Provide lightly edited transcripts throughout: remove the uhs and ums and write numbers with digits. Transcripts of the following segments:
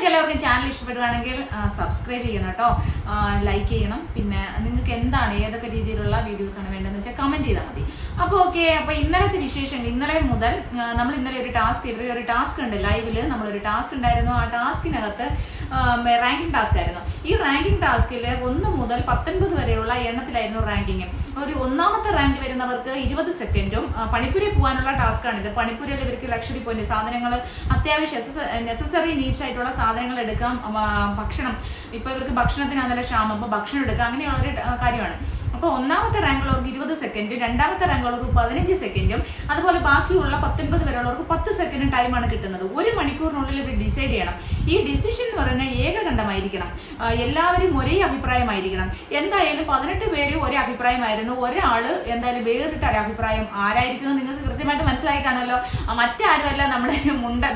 നിങ്ങൾക്ക് എല്ലാവർക്കും ചാനൽ ഇഷ്ടപ്പെടുകയാണെങ്കിൽ സബ്സ്ക്രൈബ് ചെയ്യണം കേട്ടോ, ലൈക്ക് ചെയ്യണം. പിന്നെ നിങ്ങൾക്ക് എന്താണ് ഏതൊക്കെ രീതിയിലുള്ള വീഡിയോസ് ആണ് വേണ്ടതെന്ന് വെച്ചാൽ കമന്റ് ചെയ്താൽ മതി. അപ്പോൾ ഓക്കെ, അപ്പോൾ ഇന്നലത്തെ വിശേഷങ്ങൾ, ഇന്നലെ മുതൽ നമ്മൾ ഇന്നലെ ഒരു ടാസ്ക് ഉണ്ട് ലൈവില്. നമ്മളൊരു ടാസ്ക് ഉണ്ടായിരുന്നു. ആ ടാസ്കിനകത്ത് റാങ്കിങ് ടാസ്ക് ആയിരുന്നു. ഈ റാങ്കിങ് ടാസ്കിൽ 1 മുതൽ 19 വരെയുള്ള എണ്ണത്തിലായിരുന്നു റാങ്കിങ്. ഒരു ഒന്നാമത്തെ റാങ്ക് വരുന്നവർക്ക് 20 സെക്കൻഡും പണിപ്പുരയിൽ പോകാനുള്ള ടാസ്കാണിത്. പണിപ്പുരയിൽ ഇവർക്ക് ലക്ഷറി പോയിന്റ് സാധനങ്ങൾ, അത്യാവശ്യം നെസസറി നീഡ്സ് ആയിട്ടുള്ള സാധനങ്ങൾ എടുക്കാം. ഭക്ഷണം, ഇപ്പൊ ഇവർക്ക് ഭക്ഷണത്തിന് നല്ല ക്ഷാമം, അപ്പൊ ഭക്ഷണം എടുക്കാം, അങ്ങനെയുള്ളൊരു കാര്യമാണ്. അപ്പോൾ ഒന്നാമത്തെ റാങ്കുള്ളവർക്ക് 20 സെക്കൻഡ്, രണ്ടാമത്തെ റാങ്കുള്ളവർക്ക് 15 സെക്കൻഡും, അതുപോലെ ബാക്കിയുള്ള 19 വരെയുള്ളവർക്ക് 10 സെക്കൻഡ് ടൈമാണ് കിട്ടുന്നത്. 1 മണിക്കൂറിനുള്ളിൽ ഇവർ ഡിസൈഡ് ചെയ്യണം. ഈ ഡിസിഷൻ എന്ന് പറയുന്നത് ഏകകണ്ഠമായിരിക്കണം, എല്ലാവരും ഒരേ അഭിപ്രായമായിരിക്കണം. എന്തായാലും 18 പേര് ഒരേ അഭിപ്രായമായിരുന്നു. ഒരാള് എന്തായാലും വേറിട്ട ഒരു അഭിപ്രായം. ആരായിരിക്കുന്നത് നിങ്ങൾക്ക് കൃത്യമായിട്ട് മനസ്സിലായി കാണുമല്ലോ. മറ്റാരുമല്ല, നമ്മുടെ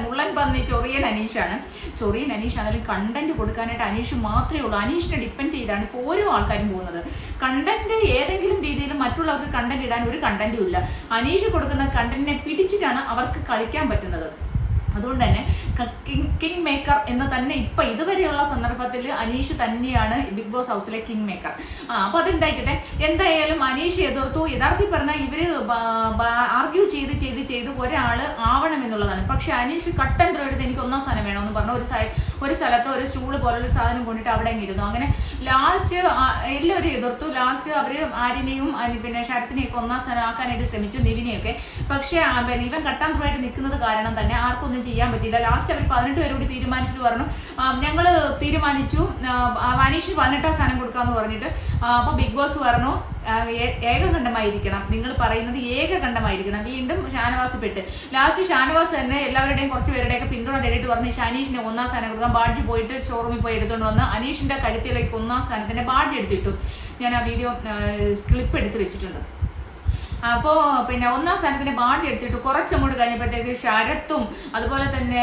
മുള്ളൻ പന്നി ചൊറിയൻ അനീഷാണ്. ചൊറിയൻ അനീഷ് ആണെങ്കിലും കണ്ടന്റ് കൊടുക്കാനായിട്ട് അനീഷ് മാത്രമേ ഉള്ളൂ. അനീഷിനെ ഡിപ്പെൻഡ് ചെയ്താണ് ഇപ്പോൾ ഓരോ ആൾക്കാരും പോകുന്നത്. കണ്ടന്റ് ഏതെങ്കിലും രീതിയിൽ മറ്റുള്ളവർക്ക് കണ്ടന്റ് ഇടാൻ ഒരു കണ്ടന്റും ഇല്ല. അനീഷ് കൊടുക്കുന്ന കണ്ടന്റിനെ പിടിച്ചിട്ടാണ് അവർക്ക് കളിക്കാൻ പറ്റുന്നത്. അതുകൊണ്ട് തന്നെ കിങ് മേക്കർ എന്ന് തന്നെ ഇപ്പൊ ഇതുവരെയുള്ള സന്ദർഭത്തിൽ അനീഷ് തന്നെയാണ് ബിഗ് ബോസ് ഹൗസിലെ കിങ് മേക്കർ. അപ്പൊ അതെന്തായിക്കട്ടെ, എന്തായാലും അനീഷ് എതിർത്തു. യഥാർത്ഥത്തിൽ പറഞ്ഞാൽ ഇവര് ആർഗ്യൂ ചെയ്ത് ഒരാള് ആവണം എന്നുള്ളതാണ്. പക്ഷെ അനീഷ് കട്ടൻ ത്രോ എടുത്ത് എനിക്ക് 1ാം സ്ഥാനം വേണമെന്ന് പറഞ്ഞു ഒരു സ്ഥലത്ത് ഒരു സ്റ്റൂള് പോലുള്ള സാധനം കൊണ്ടിട്ട് അവിടെ ഇരുന്നു. അങ്ങനെ ലാസ്റ്റ് എല്ലാവരും എതിർത്തു. ലാസ്റ്റ് അവര് ആര്യനെയും പിന്നെ ശരത്തിനെയും ഒക്കെ 1ാം സ്ഥാനം ആക്കാനായിട്ട് ശ്രമിച്ചു, നിവിനെയൊക്കെ. പക്ഷെ ഇവൻ കട്ടൻ ത്രോ ആയിട്ട് നിൽക്കുന്നത് കാരണം തന്നെ ആർക്കൊന്നും ചെയ്യാൻ പറ്റില്ല. ലാസ്റ്റ് അവർ 18 പേരോട് തീരുമാനിച്ചിട്ട് പറഞ്ഞു, ഞങ്ങള് തീരുമാനിച്ചു അനീഷിന് 18ാം സ്ഥാനം കൊടുക്കാന്ന് പറഞ്ഞിട്ട്. അപ്പൊ ബിഗ് ബോസ് പറഞ്ഞു ഏകകണ്ഠമായിരിക്കണം, നിങ്ങൾ പറയുന്നത് ഏകകണ്ഠമായിരിക്കണം. വീണ്ടും ഷാനവാസ് പെട്ട്. ലാസ്റ്റ് ഷാനവാസ് തന്നെ എല്ലാവരുടെയും കുറച്ച് പേരുടെയൊക്കെ പിന്തുണ തേടിയിട്ട് പറഞ്ഞു അനീഷിന് 1ാം സ്ഥാനം കൊടുക്കാം. ബാഡ്ജ് പോയിട്ട് ഷോറൂമിൽ പോയി എടുത്തുകൊണ്ട് വന്ന് അനീഷിന്റെ കഴുത്തിലേക്ക് 1ാം സ്ഥാനത്തിന്റെ ബാഡ്ജ് എടുത്തിട്ടു. ഞാൻ ആ വീഡിയോ ക്ലിപ്പ് എടുത്ത് വെച്ചിട്ടുണ്ട്. അപ്പോ പിന്നെ 1ാം സ്ഥാനത്തിന്റെ ബാഡ്ജ് എടുത്തിട്ട് കുറച്ചങ്ങോട്ട് കഴിഞ്ഞപ്പോഴത്തേക്ക് ശരത്തും അതുപോലെ തന്നെ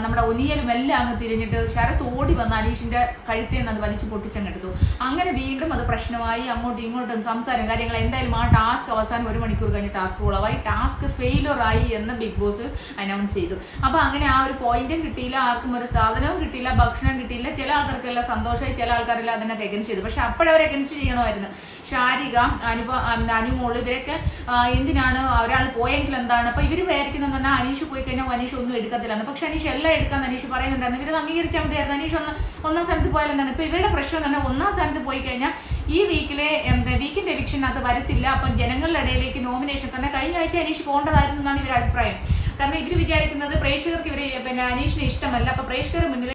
നമ്മുടെ ഒനിയലും എല്ലാം അങ്ങ് തിരിഞ്ഞിട്ട് ശരത്ത് ഓടി വന്ന് അനീഷിന്റെ കഴുത്തിൽ നിന്ന് അത് വലിച്ചു പൊട്ടിച്ചങ്ങെടുത്തു. അങ്ങനെ വീണ്ടും അത് പ്രശ്നമായി, അങ്ങോട്ടും ഇങ്ങോട്ടും സംസാരം കാര്യങ്ങൾ. എന്തായാലും ആ ടാസ്ക് അവസാനം 1 മണിക്കൂർ കഴിഞ്ഞ് ടാസ്ക് കുളവായി, ടാസ്ക് ഫെയിലർ ആയി എന്ന് ബിഗ് ബോസ് അനൗൺസ് ചെയ്തു. അപ്പൊ അങ്ങനെ ആ ഒരു പോയിന്റും കിട്ടിയില്ല, ആർക്കും ഒരു സാധനവും കിട്ടിയില്ല, ഭക്ഷണം കിട്ടിയില്ല. ചില ആൾക്കാർക്കെല്ലാം സന്തോഷമായി, ചില ആൾക്കാരെല്ലാം അതിനെ എഗൻസ്റ്റ് ചെയ്തു. പക്ഷെ അപ്പോഴവരെ എഗൻസ്റ്റ് ചെയ്യണമായിരുന്നു. ശാരിക, അനുമോള്, ഇവരൊക്കെ എന്തിനാണ് ഒരാൾ പോയെങ്കിൽ എന്താണ്. അപ്പൊ ഇവര് വിചാരിക്കുന്നതെന്ന് പറഞ്ഞാൽ അനീഷ് പോയി കഴിഞ്ഞാൽ അനീഷ് ഒന്നും എടുക്കത്തില്ലെന്ന്. പക്ഷെ അനീഷ് എല്ലാം എടുക്കാന്ന് അനീഷ് പറയുന്നുണ്ടായിരുന്നു. ഇവരത് അംഗീകരിച്ചാൽ മതിയായിരുന്നു. അനീഷ് 1ാം സ്ഥാനത്ത് പോയാൽ എന്താണ്. ഇപ്പൊ ഇവരുടെ പ്രശ്നം എന്ന് പറഞ്ഞാൽ 1ാം സ്ഥാനത്ത് പോയി കഴിഞ്ഞാൽ ഈ വീക്കിന്റെ എവിക്ഷൻ അത് വരത്തില്ല. അപ്പം ജനങ്ങളുടെ ഇടയിലേക്ക് നോമിനേഷൻ, കാരണം കഴിഞ്ഞ ആഴ്ച അനീഷ് പോകേണ്ടതായിരുന്നു എന്നാണ് ഇവരുടെ അഭിപ്രായം. കാരണം ഇവര് വിചാരിക്കുന്നത് പ്രേക്ഷകർക്ക് ഇവര് പിന്നെ അനീഷിനെ ഇഷ്ടമല്ല. അപ്പൊ പ്രേക്ഷകർ മുന്നിൽ